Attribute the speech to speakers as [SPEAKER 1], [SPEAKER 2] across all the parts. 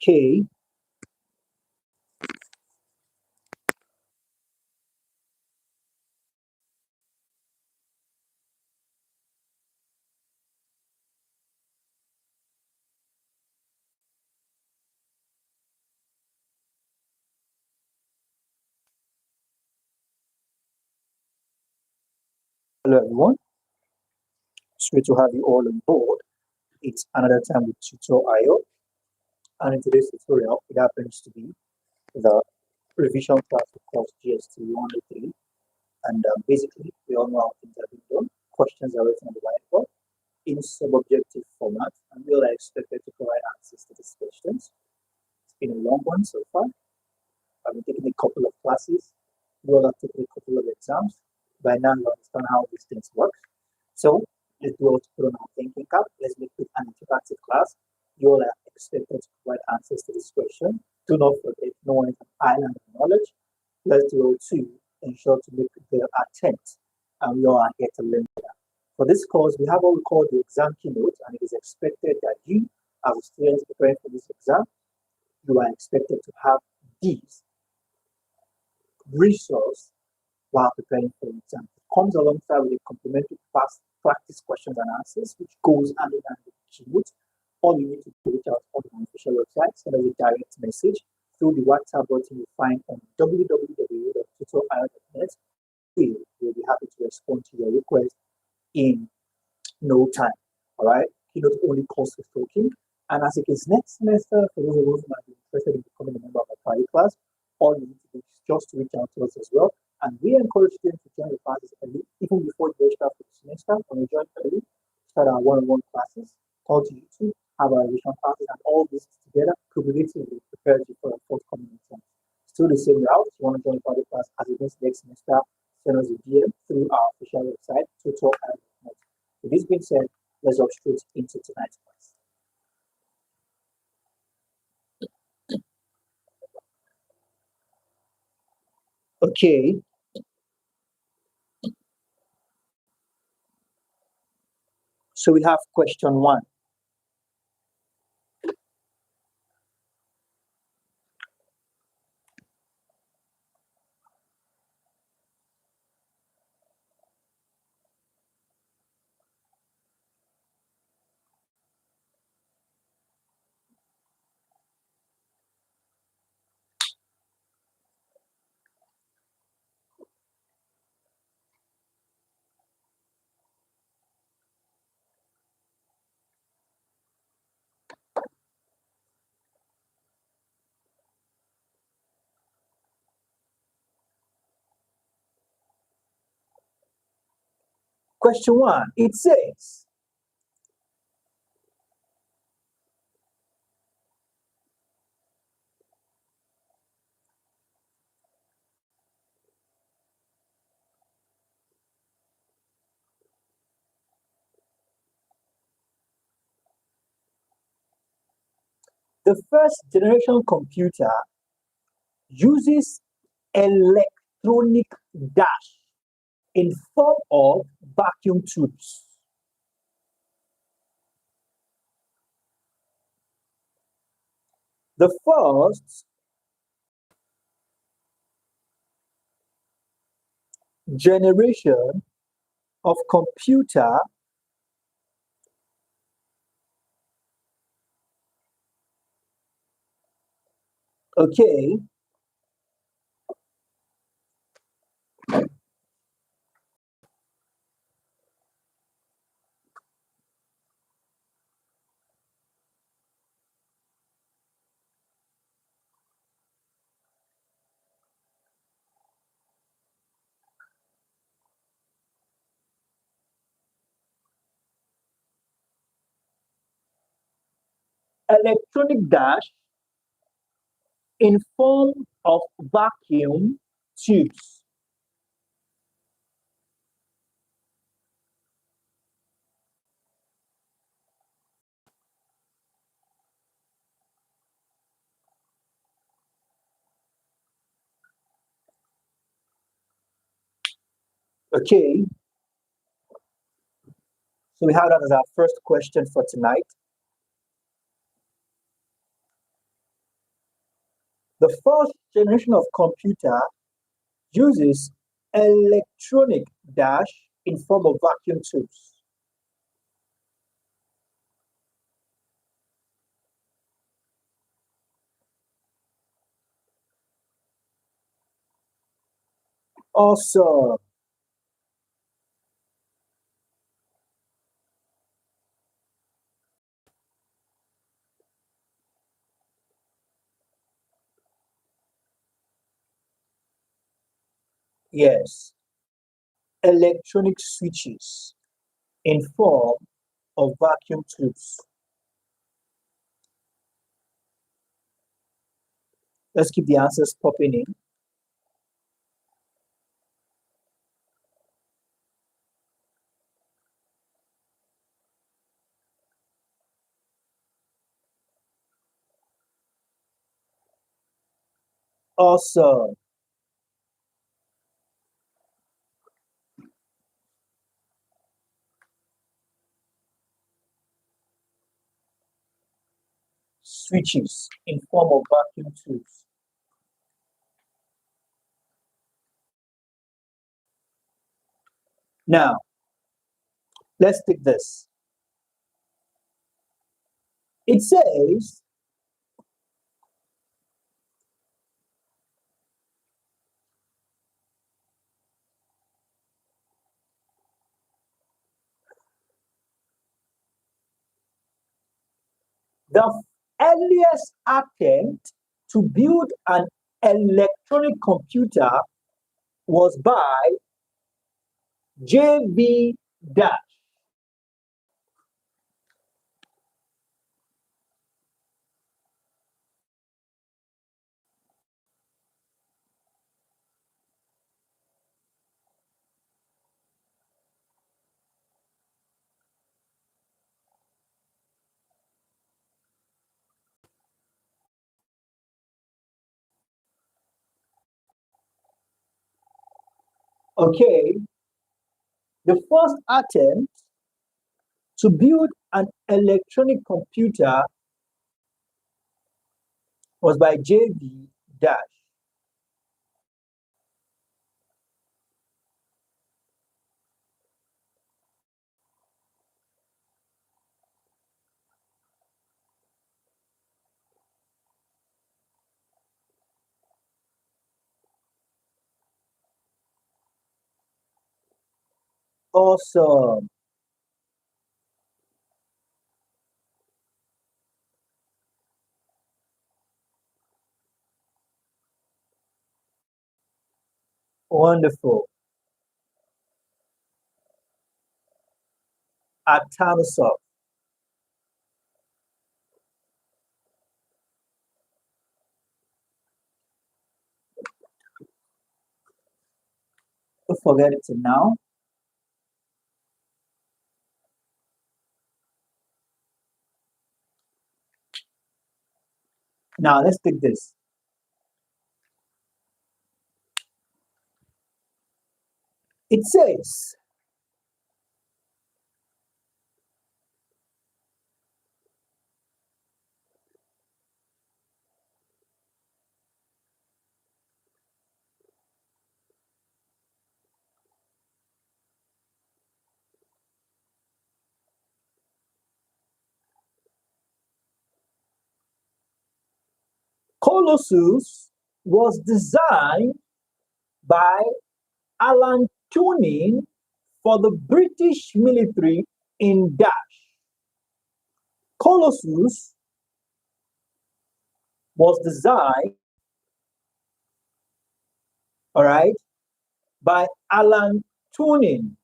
[SPEAKER 1] Okay. Hello, everyone. It's great to have you all on board. It's another time with Tutor.io, and in today's tutorial, it happens to be the revision class of course GST103. And basically, we all know how things have been done. Questions are written on the whiteboard in sub-objective format, and we all are expected to provide answers to these questions. It's been a long one so far. I've been taking a couple of classes. We all have taken a couple of exams. By now, you understand how these things work. So let's do all to put on our thinking cap. Let's make it an interactive class. You all are expected to provide answers to this question. Do not forget, no one is an island of knowledge. Let's do all to ensure to make the attempt, and we all are here to learn better. For this course, we have what we call the exam keynote, and it is expected that you, as a student preparing for this exam, you are expected to have these resource while preparing for the exam. It comes alongside with a complementary past practice questions and answers, which goes hand in hand with the keynote. All you need to do is reach out on our official website, send us a direct message through the WhatsApp button you find on www.tutor.io.net. We'll be happy to respond to your request in no time. All right. Keynote only costs for talking. And as it is next semester, for those of us who might be interested in becoming a member of our private class, all you need to do is just reach out to us as well. And we encourage students to join the classes early, even before you register for the semester. When you join early, start our one-on-one classes, call to YouTube, have our revision classes, and all this together cumulatively prepares you for a forthcoming exam. Still the same route. If you want to join a private class as it is next semester, send us a DM through our official website, tutor.io.net. With this being said, let's hop straight into tonight's class. Okay. So we have question one. Question one, it says, the first generation computer uses electronic dash in form of vacuum tubes. The first generation of computer okay electronic dash in form of vacuum tubes. Okay, so we have that as our first question for tonight. The first generation of computer uses electronic dash in form of vacuum tubes. Also, yes, electronic switches in form of vacuum tubes. Let's keep the answers popping in. Also, switches in form of vacuum tubes. Now, let's take this. It says the earliest attempt to build an electronic computer was by J.V. Dash. Okay, the first attempt to build an electronic computer was by J.V. Dash. Awesome. Wonderful. Atanasoft. Don't forget it now. Now let's take this. It says Colossus was designed by Alan Turing for the British military in Dash. Colossus was designed, all right, by Alan Turing.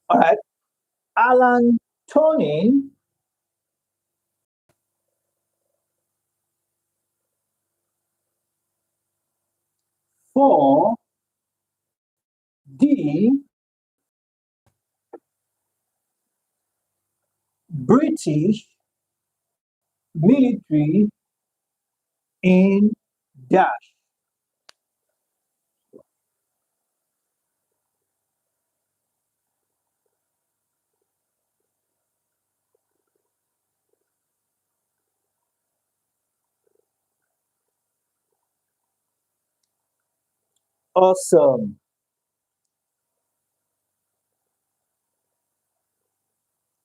[SPEAKER 1] All right, Alan Turing for the British military in dash. Awesome.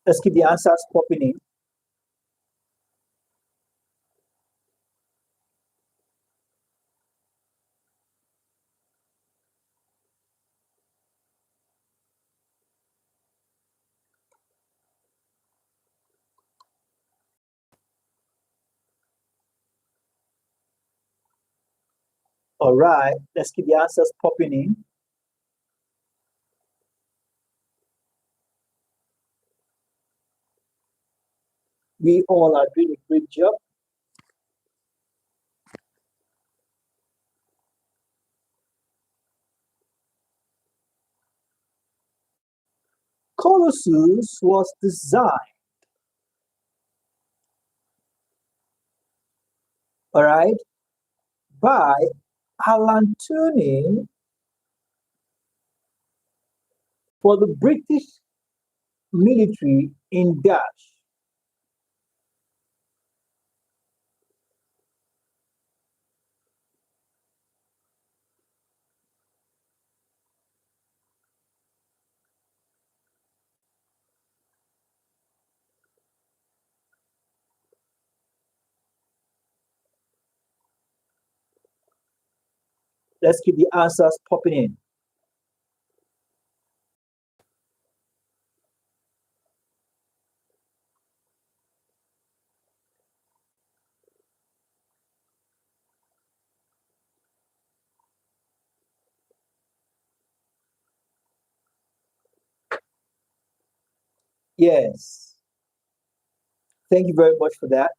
[SPEAKER 1] Let's keep the answers popping in. All right, let's keep the answers popping in. We all are doing a great job. Colossus was designed, all right, by Alan Turing for the British military in dash. Let's keep the answers popping in. Yes. Thank you very much for that.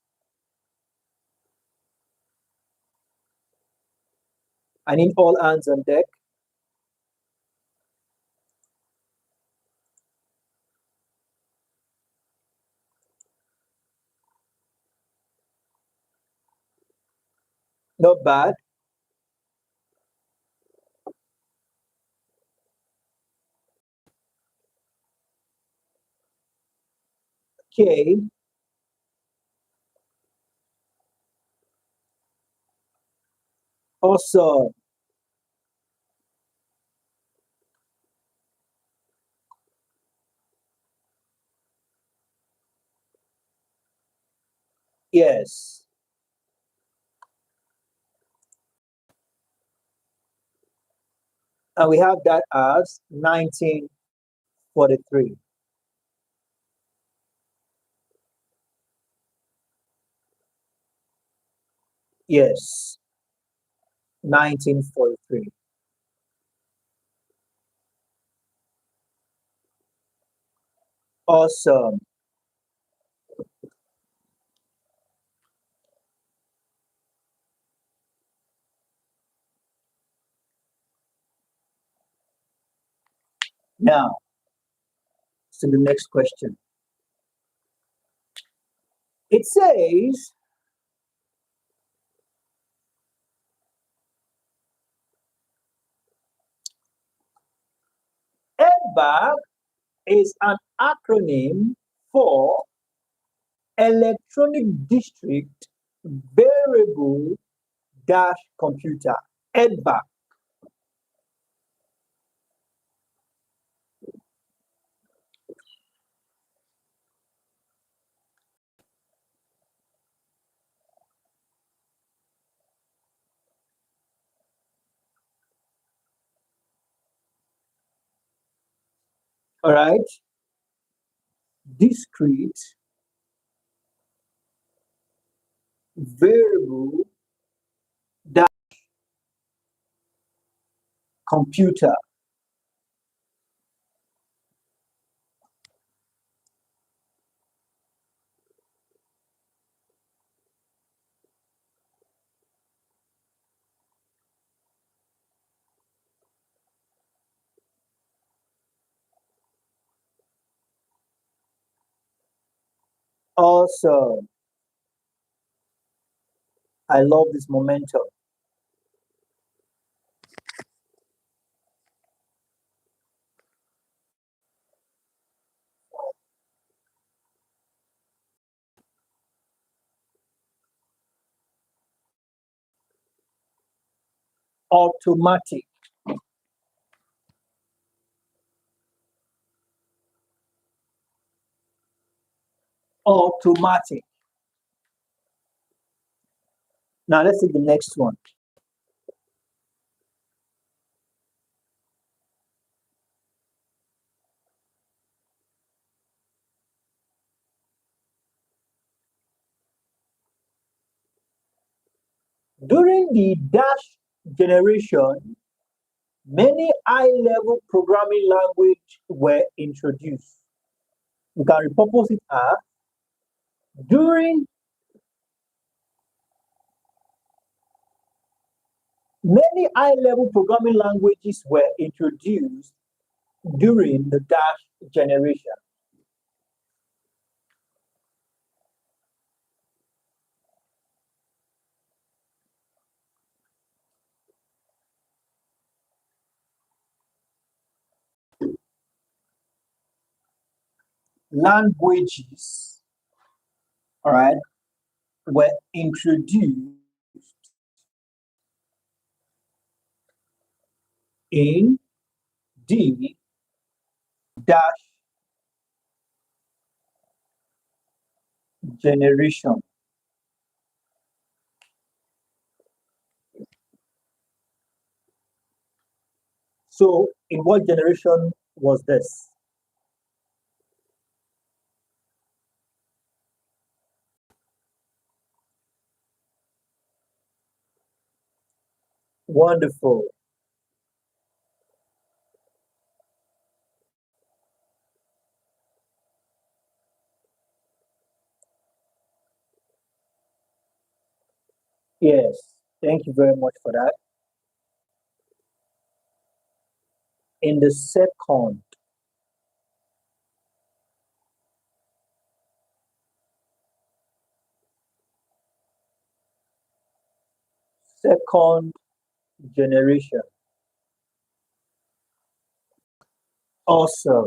[SPEAKER 1] I need all hands on deck. Not bad. Okay. Awesome. Yes. And we have that as 1943. Yes. 1943. Awesome. Now, to the next question. It says EDBAG is an acronym for Electronic District Variable Dash Computer. EDBAG. All right. Discrete variable dash computer. Awesome. I love this momentum. Automatic. Automatic. Now let's take the next one. During the Dash generation, many high-level programming languages were introduced. We can repurpose it as during many high-level programming languages were introduced during the Dash generation. Languages, all right, were introduced in the Dash generation. So, in what generation was this? Wonderful. Yes, thank you very much for that. In the second generation. Awesome.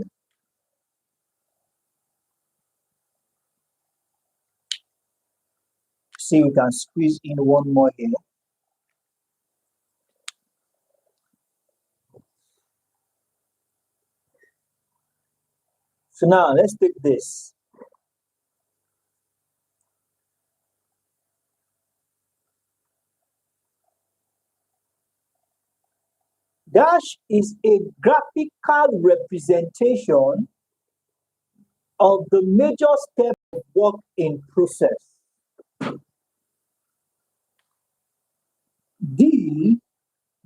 [SPEAKER 1] See, we can squeeze in one more here. So now let's take this. Dash is a graphical representation of the major step of work in process. D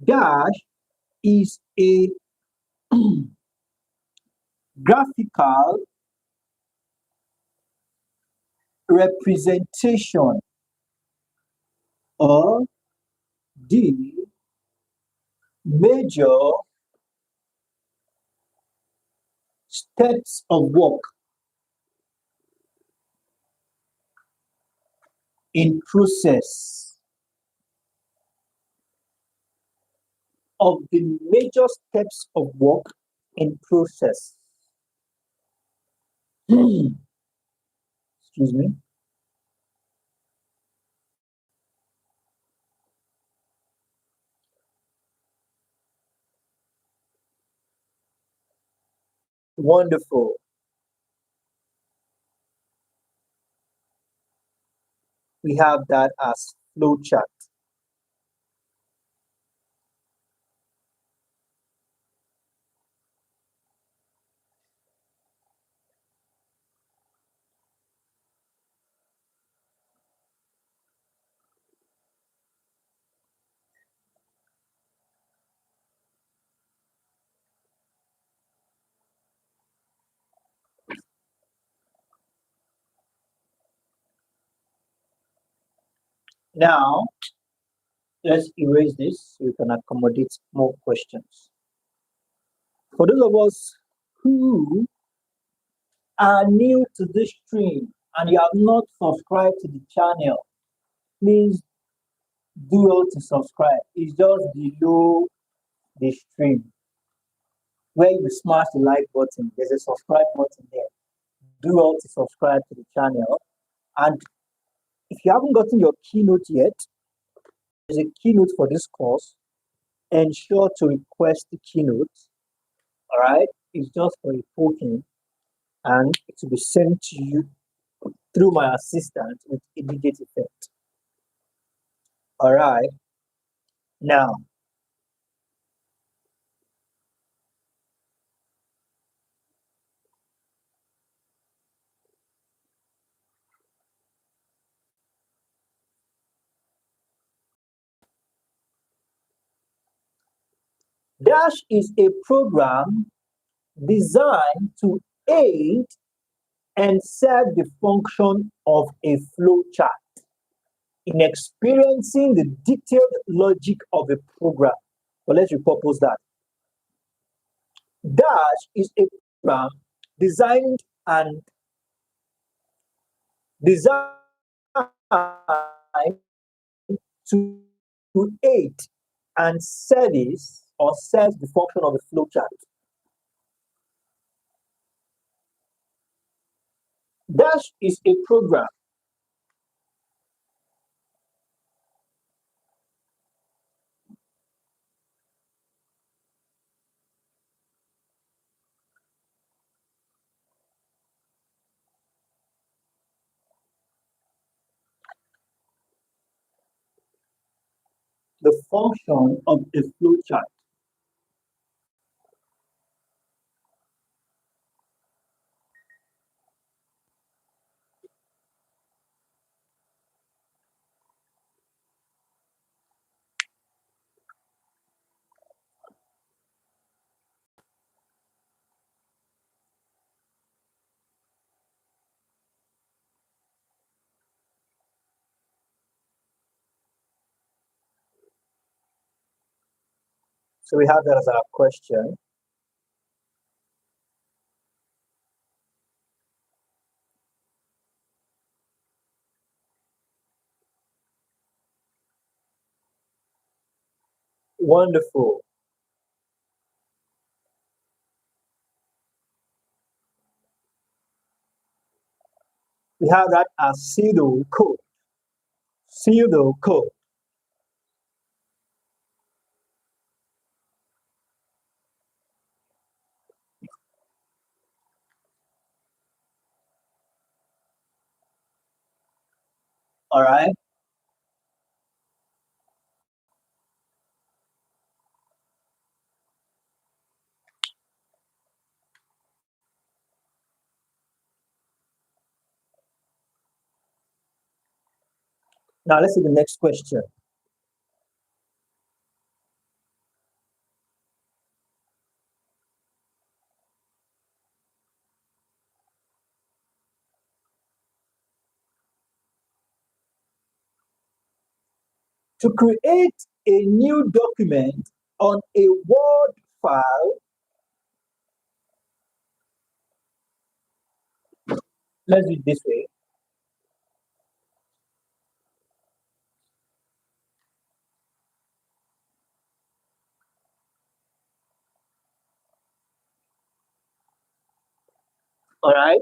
[SPEAKER 1] dash is a graphical representation of the major steps of work in process of the major steps of work in process. Excuse me. Wonderful. We have that as flowchart. Now, let's erase this so we can accommodate more questions. For those of us who are new to this stream and you have not subscribed to the channel, please do well to subscribe. It's just below the stream where you smash the like button. There's a subscribe button there. Do well to subscribe to the channel. And if you haven't gotten your keynote yet, there's a keynote for this course. Ensure to request the keynote. All right, it's just for a token, and it will be sent to you through my assistant with immediate effect. All right, now Dash is a program designed to aid and serve the function of a flowchart in experiencing the detailed logic of a program. But let's repurpose that. Dash is a program designed and designed to aid and service or serve the function of a flowchart. Dash is a program the function of a flowchart. So we have that as our question. Wonderful. We have that as pseudo code. Pseudo code. All right. Now let's see the next question. To create a new document on a Word file, let's do it this way. All right.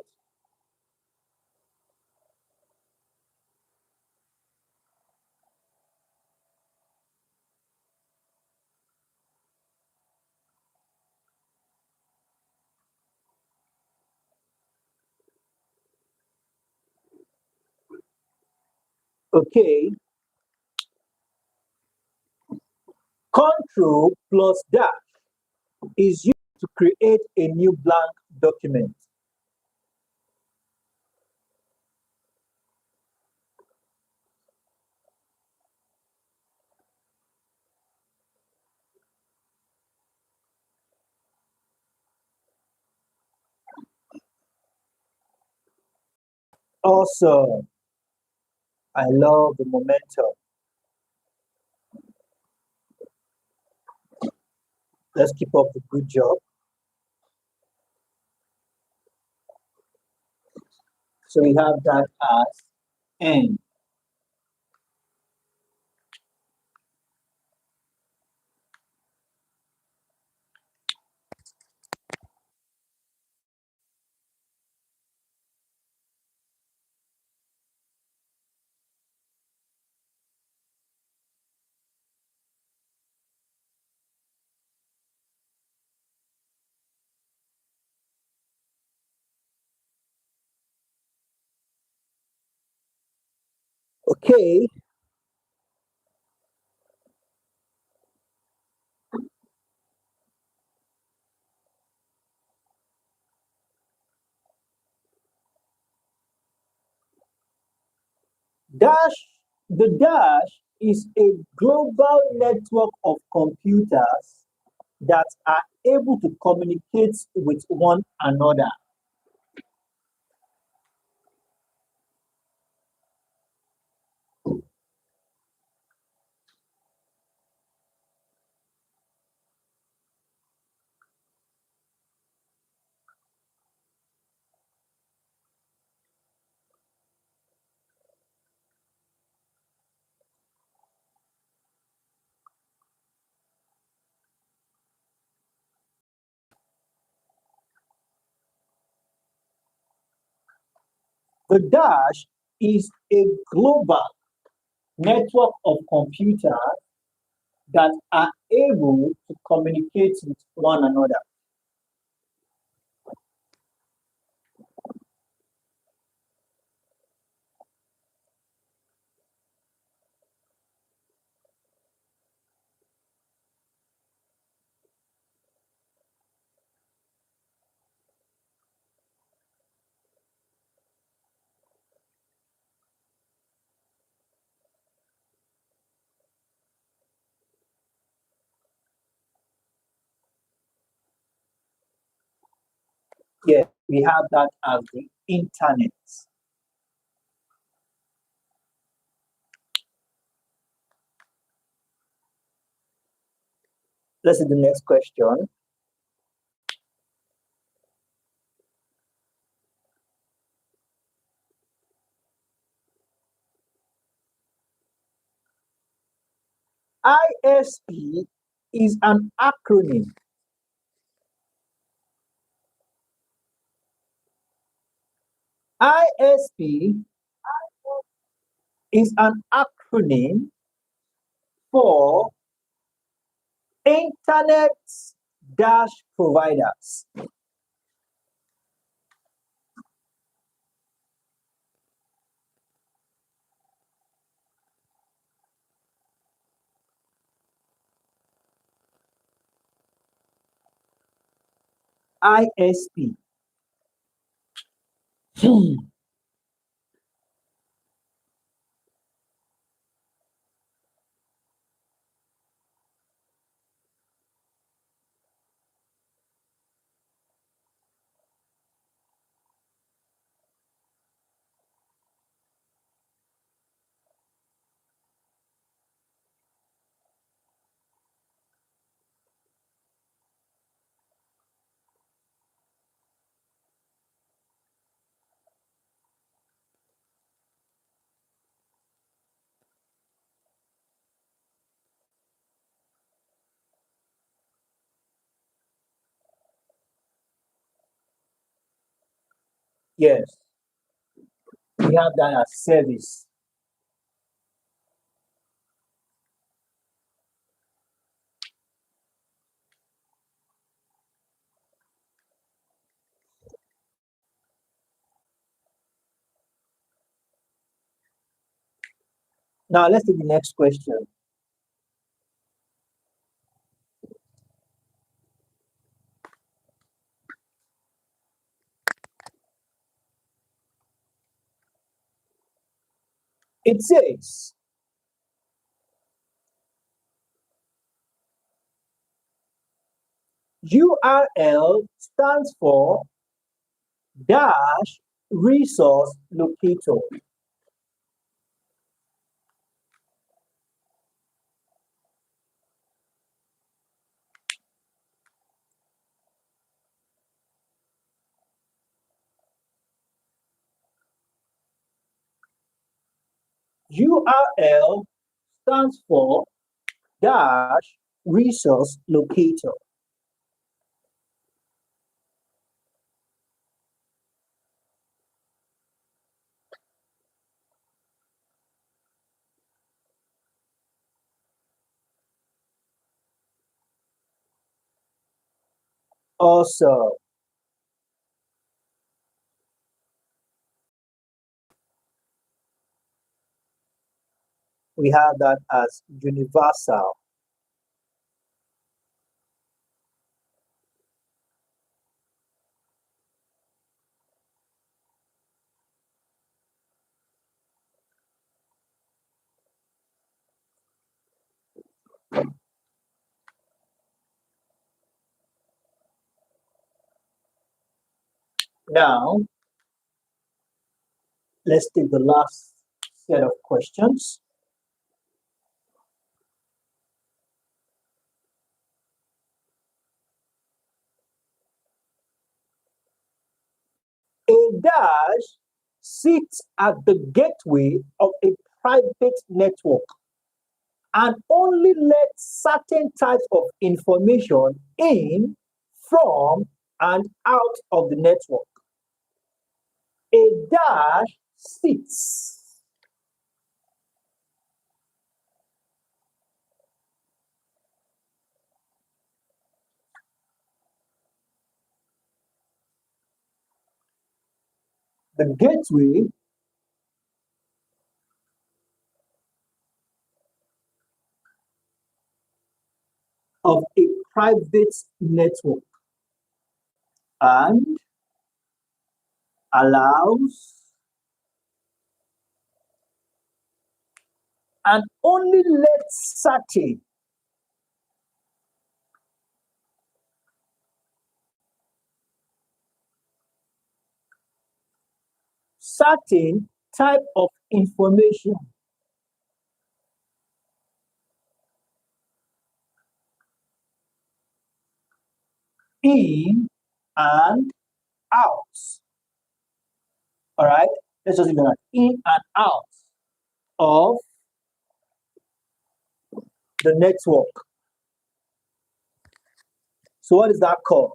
[SPEAKER 1] Okay. Control plus dash is used to create a new blank document. Awesome. I love the momentum. Let's keep up the good job. So we have that as N. Okay, the dash is a global network of computers that are able to communicate with one another. The dash is a global network of computers that are able to communicate with one another. Yeah, we have that as the internet. Let's see the next question. ISP is an acronym. ISP is an acronym for Internet Dash Providers. ISP. Yes, we have that as service. Now let's take the next question. It says URL stands for dash resource locator. URL stands for dash resource locator. Also, we have that as universal. Now, let's take the last set of questions. A dash sits at the gateway of a private network and only lets certain types of information in, from, and out of the network. A dash sits. The gateway of a private network and allows and only lets certain type of information in and out. All right, let's just look at in and out of the network. So what is that called?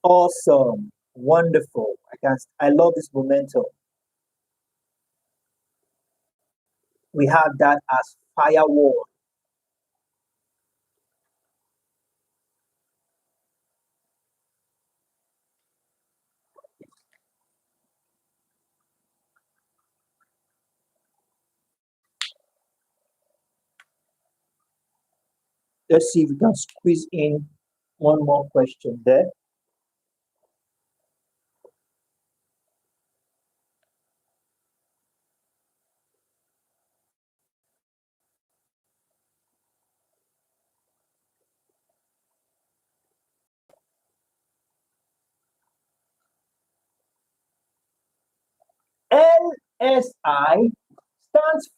[SPEAKER 1] Awesome, wonderful. I love this momentum. We have that as firewall. Let's see if we can squeeze in one more question there. LSI stands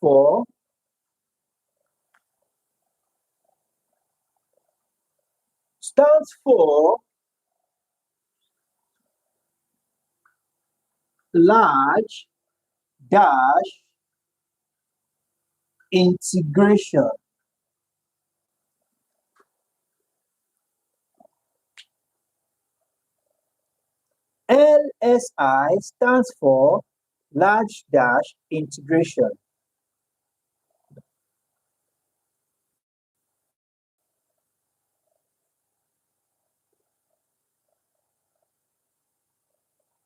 [SPEAKER 1] for large dash integration. LSI stands for large dash integration.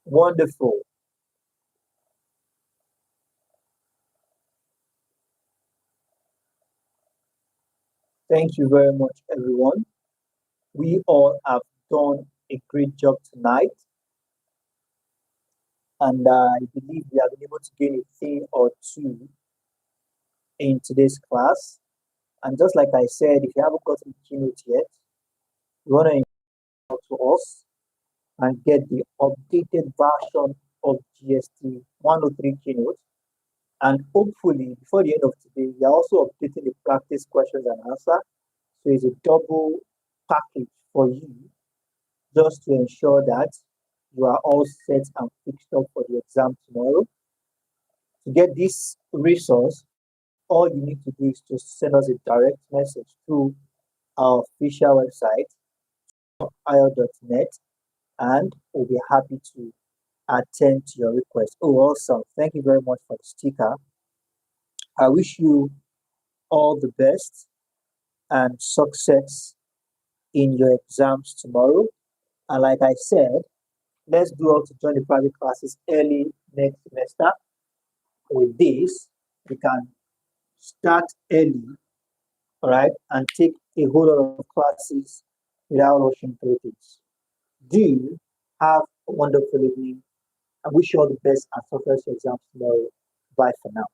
[SPEAKER 1] Wonderful. Thank you very much, everyone. We all have done a great job tonight, and I believe we have been able to gain a thing or two in today's class. And just like I said, if you haven't gotten the keynote yet, you want to out to us and get the updated version of GST 103 keynote. And hopefully, before the end of today, we are also updating the practice questions and answer. So it's a double package for you just to ensure that you are all set and fixed up for the exam tomorrow. To get this resource, all you need to do is just send us a direct message through our official website, io.net, and we'll be happy to attend to your request. Oh, awesome. Thank you very much for the sticker. I wish you all the best and success in your exams tomorrow. And like I said, let's do all to join the private classes early next semester. With this, we can start early, all right, and take a whole lot of classes without rushing through things. Do have a wonderful evening. I wish you all the best and success your exams tomorrow. Bye for now.